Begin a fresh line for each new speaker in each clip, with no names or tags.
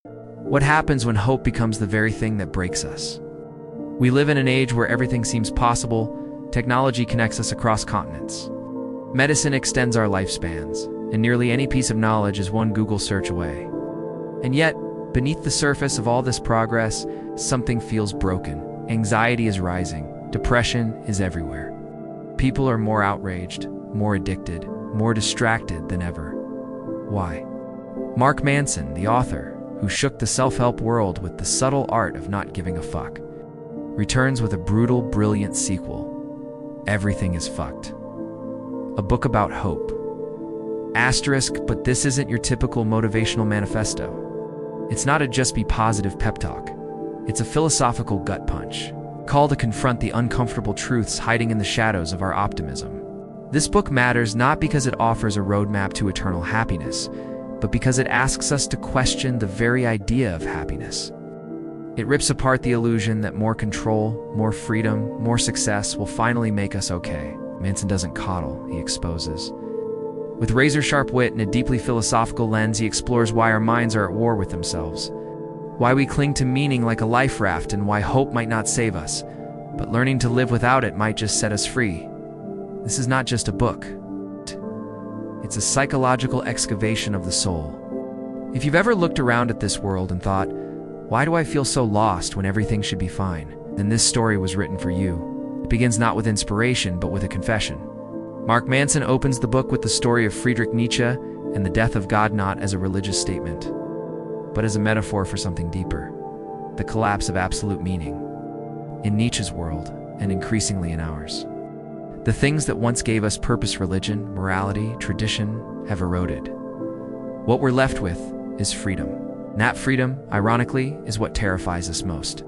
What happens when hope becomes the very thing that breaks us? We live in an age where everything seems possible. Technology connects us across continents. Medicine extends our lifespans, and nearly any piece of knowledge is one Google search away. And yet, beneath the surface of all this progress, something feels broken. Anxiety is rising. Depression is everywhere. People are more outraged, more addicted, more distracted than ever. Why? Mark Manson, the author, who shook the self-help world with the subtle art of not giving a fuck, returns with a brutal, brilliant sequel, Everything Is Fcked. A book about hope. Asterisk, but this isn't your typical motivational manifesto. It's not a just be positive pep talk. It's a philosophical gut punch. Call to confront the uncomfortable truths hiding in the shadows of our optimism. This book matters not because it offers a roadmap to eternal happiness, but because it asks us to question the very idea of happiness. It rips apart the illusion that more control, more freedom, more success will finally make us okay. Manson doesn't coddle, he exposes. With razor-sharp wit and a deeply philosophical lens, he explores why our minds are at war with themselves, why we cling to meaning like a life raft, and why hope might not save us, but learning to live without it might just set us free. This is not just a book. It's a psychological excavation of the soul. If you've ever looked around at this world and thought, why do I feel so lost when everything should be fine? Then this story was written for you. It begins not with inspiration, but with a confession. Mark Manson opens the book with the story of Friedrich Nietzsche and the death of God, not as a religious statement, but as a metaphor for something deeper, the collapse of absolute meaning. In Nietzsche's world, and increasingly in ours, the things that once gave us purpose, religion, morality, tradition, have eroded. What we're left with is freedom. And that freedom, ironically, is what terrifies us most.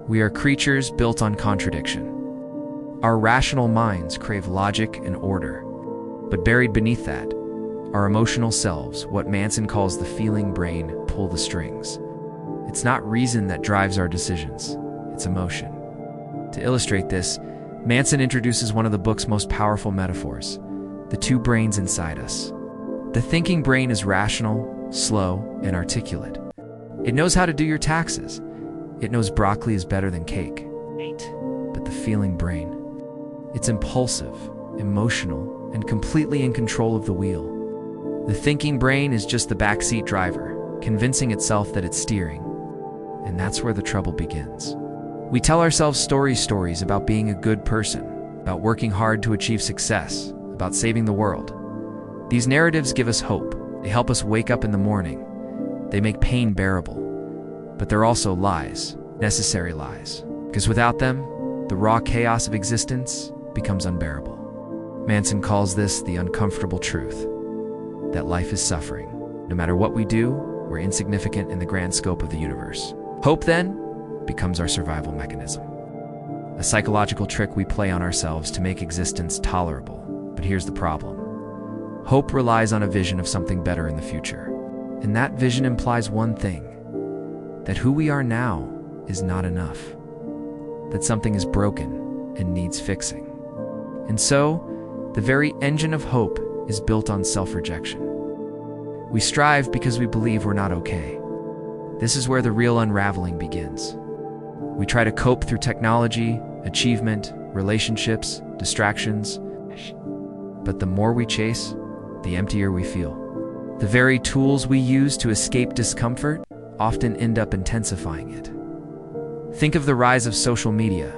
We are creatures built on contradiction. Our rational minds crave logic and order, but buried beneath that, our emotional selves, what Manson calls the feeling brain, pull the strings. It's not reason that drives our decisions, it's emotion. To illustrate this, Manson introduces one of the book's most powerful metaphors, the two brains inside us. The thinking brain is rational, slow, and articulate. It knows how to do your taxes. It knows broccoli is better than cake. But the feeling brain, it's impulsive, emotional, and completely in control of the wheel. The thinking brain is just the backseat driver, convincing itself that it's steering. And that's where the trouble begins. We tell ourselves stories about being a good person, about working hard to achieve success, about saving the world. These narratives give us hope. They help us wake up in the morning. They make pain bearable. But they're also lies, necessary lies. Because without them, the raw chaos of existence becomes unbearable. Manson calls this the uncomfortable truth, that life is suffering. No matter what we do, we're insignificant in the grand scope of the universe. Hope, then, becomes our survival mechanism. A psychological trick we play on ourselves to make existence tolerable. But here's the problem. Hope relies on a vision of something better in the future. And that vision implies one thing, that who we are now is not enough, that something is broken and needs fixing. And so, the very engine of hope is built on self-rejection. We strive because we believe we're not okay. This is where the real unraveling begins. We try to cope through technology, achievement, relationships, distractions. But the more we chase, the emptier we feel. The very tools we use to escape discomfort often end up intensifying it. Think of the rise of social media.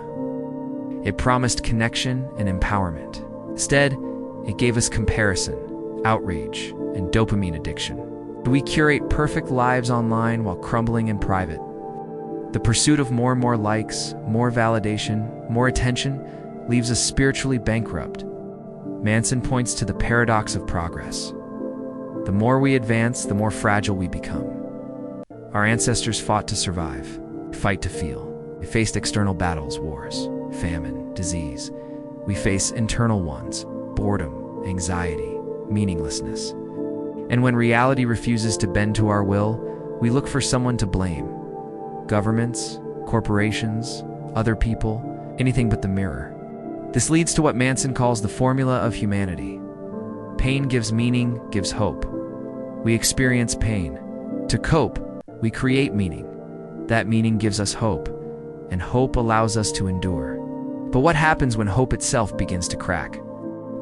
It promised connection and empowerment. Instead, it gave us comparison, outrage, and dopamine addiction. We curate perfect lives online while crumbling in private. The pursuit of more and more likes, more validation, more attention leaves us spiritually bankrupt. Manson points to the paradox of progress. The more we advance, the more fragile we become. Our ancestors fought to survive, fight to feel. They faced external battles, wars, famine, disease. We face internal ones, boredom, anxiety, meaninglessness. And when reality refuses to bend to our will, we look for someone to blame. Governments, corporations, other people, anything but the mirror. This leads to what Manson calls the formula of humanity. Pain gives meaning, gives hope. We experience pain. To cope, We create meaning. That meaning gives us hope, and hope allows us to endure. But what happens when hope itself begins to crack?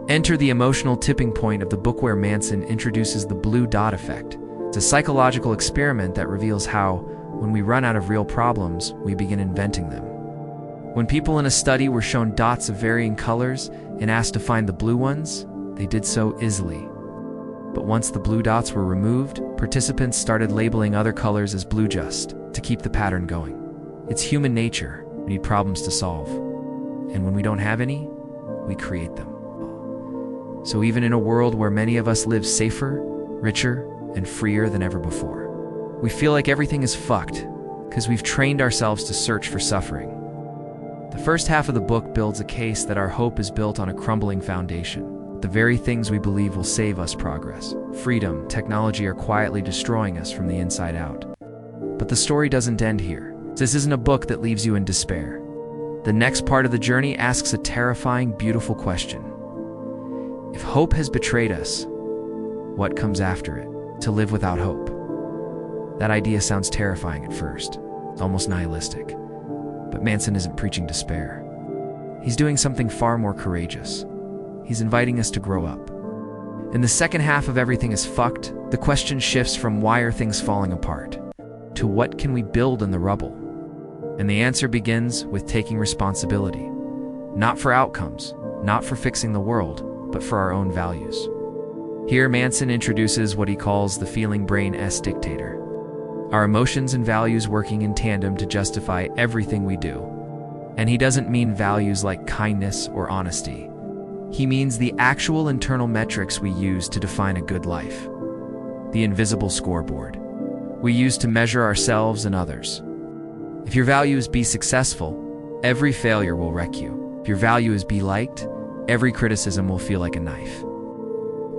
Enter the emotional tipping point of the book where Manson introduces the blue dot effect. It's a psychological experiment that reveals how, when we run out of real problems, we begin inventing them. When people in a study were shown dots of varying colors and asked to find the blue ones, they did so easily. But once the blue dots were removed, participants started labeling other colors as blue just to keep the pattern going. It's human nature. We need problems to solve. And when we don't have any, we create them. So even in a world where many of us live safer, richer, and freer than ever before, we feel like everything is fucked because we've trained ourselves to search for suffering. The first half of the book builds a case that our hope is built on a crumbling foundation. The very things we believe will save us progress, freedom, technology are quietly destroying us from the inside out. But the story doesn't end here. This isn't a book that leaves you in despair. The next part of the journey asks a terrifying, beautiful question. If hope has betrayed us, what comes after it? To live without hope. That idea sounds terrifying at first, almost nihilistic. But Manson isn't preaching despair. He's doing something far more courageous. He's inviting us to grow up. In the second half of Everything Is Fcked, the question shifts from why are things falling apart to what can we build in the rubble? And the answer begins with taking responsibility. Not for outcomes, not for fixing the world, but for our own values. Here, Manson introduces what he calls the feeling brain's dictator. Our emotions and values working in tandem to justify everything we do. And he doesn't mean values like kindness or honesty. He means the actual internal metrics we use to define a good life. The invisible scoreboard we use to measure ourselves and others. If your value is be successful, every failure will wreck you. If your value is be liked, every criticism will feel like a knife.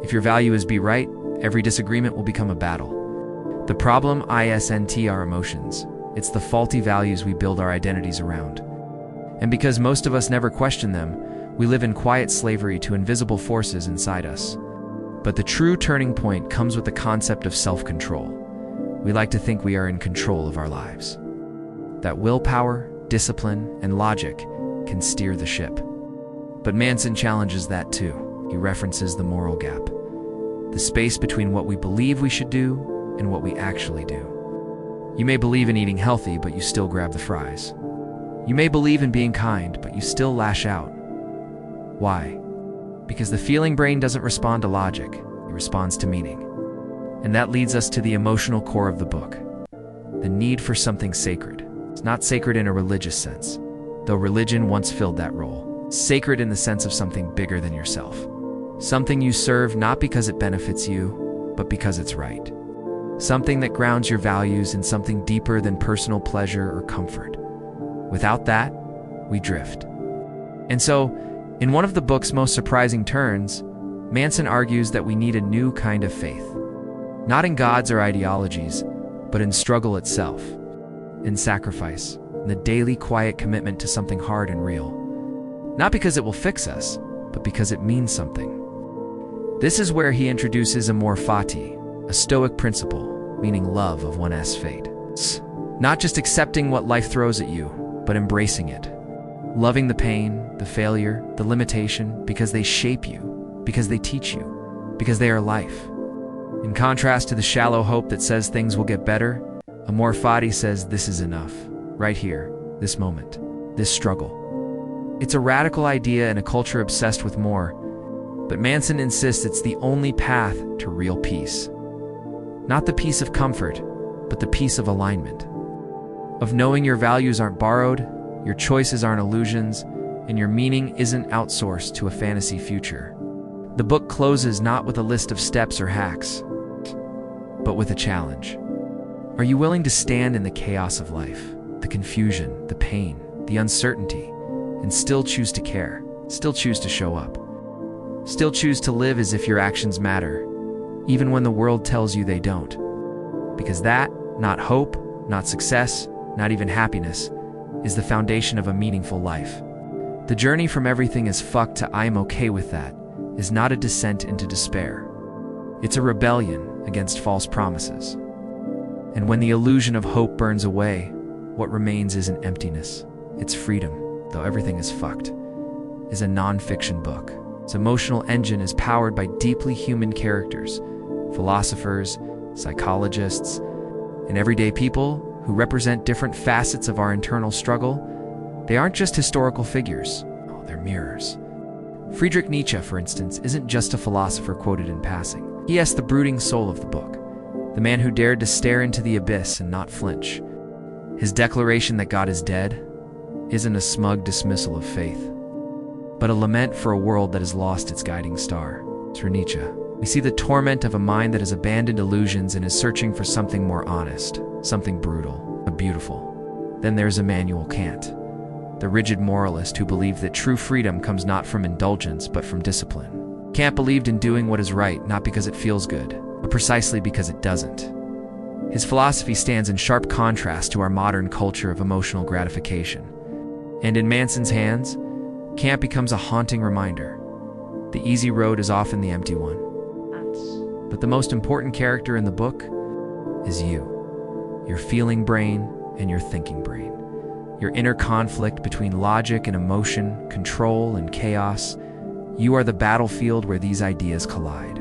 If your value is be right, every disagreement will become a battle. The problem isn't our emotions. It's the faulty values we build our identities around. And because most of us never question them, we live in quiet slavery to invisible forces inside us. But the true turning point comes with the concept of self-control. We like to think we are in control of our lives. That willpower, discipline, and logic can steer the ship. But Manson challenges that too. He references the moral gap. The space between what we believe we should do and what we actually do. You may believe in eating healthy, but you still grab the fries. You may believe in being kind, but you still lash out. Why? Because the feeling brain doesn't respond to logic, it responds to meaning. And that leads us to the emotional core of the book. The need for something sacred. It's not sacred in a religious sense, though religion once filled that role. It's sacred in the sense of something bigger than yourself. Something you serve not because it benefits you, but because it's right. Something that grounds your values in something deeper than personal pleasure or comfort. Without that, we drift. And so, in one of the book's most surprising turns, Manson argues that we need a new kind of faith. Not in gods or ideologies, but in struggle itself, in sacrifice, in the daily quiet commitment to something hard and real. Not because it will fix us, but because it means something. This is where he introduces amor fati, a Stoic principle, meaning love of one's fate. Not just accepting what life throws at you, but embracing it. Loving the pain, the failure, the limitation, because they shape you, because they teach you, because they are life. In contrast to the shallow hope that says things will get better, amor fati says this is enough, right here, this moment, this struggle. It's a radical idea in a culture obsessed with more, but Manson insists it's the only path to real peace. Not the peace of comfort, but the peace of alignment. Of knowing your values aren't borrowed, your choices aren't illusions, and your meaning isn't outsourced to a fantasy future. The book closes not with a list of steps or hacks, but with a challenge. Are you willing to stand in the chaos of life, the confusion, the pain, the uncertainty, and still choose to care, still choose to show up, still choose to live as if your actions matter, even when the world tells you they don't? Because that, not hope, not success, not even happiness, is the foundation of a meaningful life. The journey from Everything Is Fcked to I'm okay with that is not a descent into despair. It's a rebellion against false promises. And when the illusion of hope burns away, what remains isn't emptiness, it's freedom. Though Everything Is Fcked is a non-fiction book. Its emotional engine is powered by deeply human characters, philosophers, psychologists, and everyday people who represent different facets of our internal struggle. They aren't just historical figures, they're mirrors. Friedrich Nietzsche, for instance, isn't just a philosopher quoted in passing. He is the brooding soul of the book, the man who dared to stare into the abyss and not flinch. His declaration that God is dead isn't a smug dismissal of faith, but a lament for a world that has lost its guiding star. Through Nietzsche, we see the torment of a mind that has abandoned illusions and is searching for something more honest, something brutal, but beautiful. Then there's Immanuel Kant, the rigid moralist who believed that true freedom comes not from indulgence but from discipline. Kant believed in doing what is right not because it feels good, but precisely because it doesn't. His philosophy stands in sharp contrast to our modern culture of emotional gratification. And in Manson's hands, Kant becomes a haunting reminder. The easy road is often the empty one. But the most important character in the book is you, your feeling brain and your thinking brain. Your inner conflict between logic and emotion, control and chaos. You are the battlefield where these ideas collide.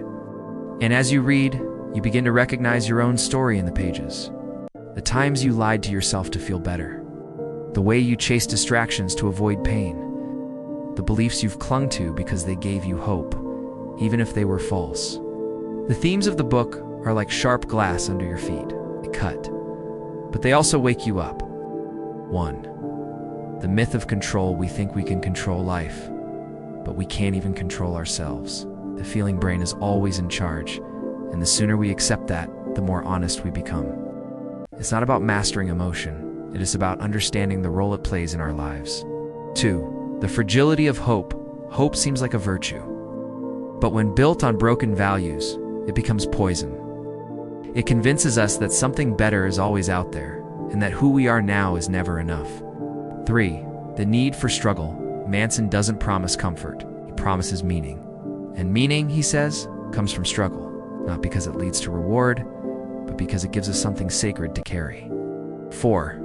And as you read, you begin to recognize your own story in the pages. The times you lied to yourself to feel better. The way you chased distractions to avoid pain. The beliefs you've clung to because they gave you hope, even if they were false. The themes of the book are like sharp glass under your feet. They cut, but they also wake you up. 1. The myth of control. We think we can control life, but we can't even control ourselves. The feeling brain is always in charge, and the sooner we accept that, the more honest we become. It's not about mastering emotion. It is about understanding the role it plays in our lives. 2. The fragility of hope. Hope seems like a virtue, but when built on broken values, it becomes poison. It convinces us that something better is always out there, and that who we are now is never enough. 3. The need for struggle. Manson doesn't promise comfort, he promises meaning. And meaning, he says, comes from struggle, not because it leads to reward, but because it gives us something sacred to carry. 4.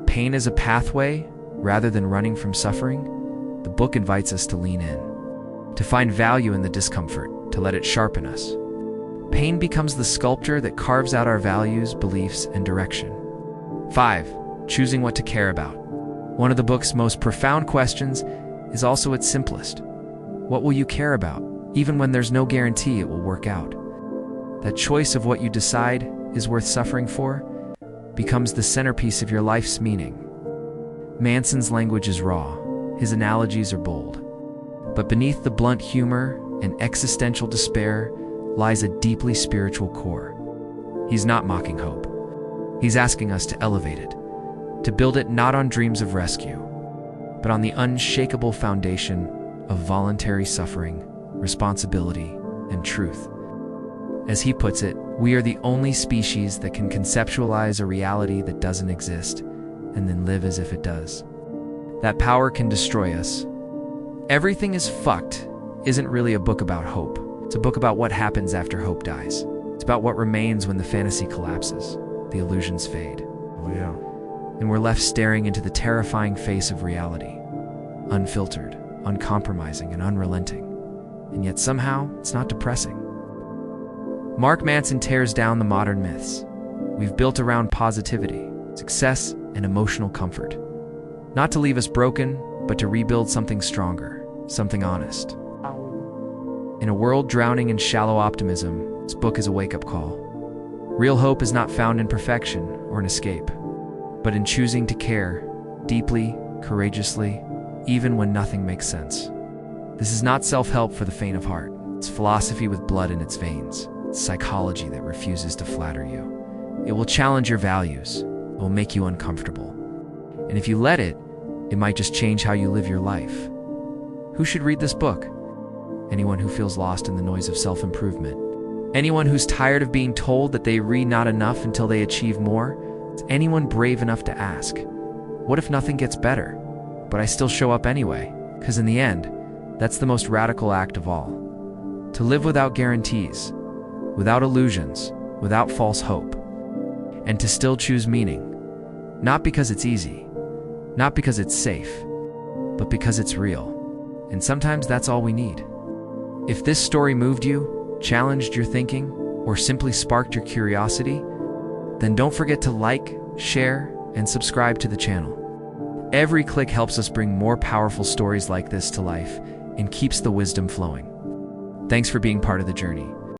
Pain is a pathway rather than running from suffering. The book invites us to lean in, to find value in the discomfort, to let it sharpen us. Pain becomes the sculptor that carves out our values, beliefs, and direction. 5. Choosing what to care about. One of the book's most profound questions is also its simplest. What will you care about, even when there's no guarantee it will work out? That choice of what you decide is worth suffering for becomes the centerpiece of your life's meaning. Manson's language is raw, his analogies are bold, but beneath the blunt humor and existential despair lies a deeply spiritual core. He's not mocking hope. He's asking us to elevate it, to build it not on dreams of rescue, but on the unshakable foundation of voluntary suffering, responsibility, and truth. As he puts it, we are the only species that can conceptualize a reality that doesn't exist and then live as if it does. That power can destroy us. Everything Is Fcked isn't really a book about hope. It's a book about what happens after hope dies. It's about what remains when the fantasy collapses, the illusions fade.
Oh, yeah.
And we're left staring into the terrifying face of reality, unfiltered, uncompromising, and unrelenting. And yet somehow, it's not depressing. Mark Manson tears down the modern myths we've built around positivity, success, and emotional comfort. Not to leave us broken, but to rebuild something stronger, something honest. In a world drowning in shallow optimism, this book is a wake-up call. Real hope is not found in perfection or an escape, but in choosing to care deeply, courageously, even when nothing makes sense. This is not self-help for the faint of heart. It's philosophy with blood in its veins. It's psychology that refuses to flatter you. It will challenge your values. It will make you uncomfortable. And if you let it, it might just change how you live your life. Who should read this book? Anyone who feels lost in the noise of self-improvement. Anyone who's tired of being told that they read not enough until they achieve more. It's anyone brave enough to ask, what if nothing gets better, but I still show up anyway? Because in the end, that's the most radical act of all. To live without guarantees, without illusions, without false hope. and to still choose meaning. Not because it's easy, not because it's safe, but because it's real. And sometimes that's all we need. If this story moved you, challenged your thinking, or simply sparked your curiosity, then don't forget to like, share, and subscribe to the channel. Every click helps us bring more powerful stories like this to life and keeps the wisdom flowing. Thanks for being part of the journey.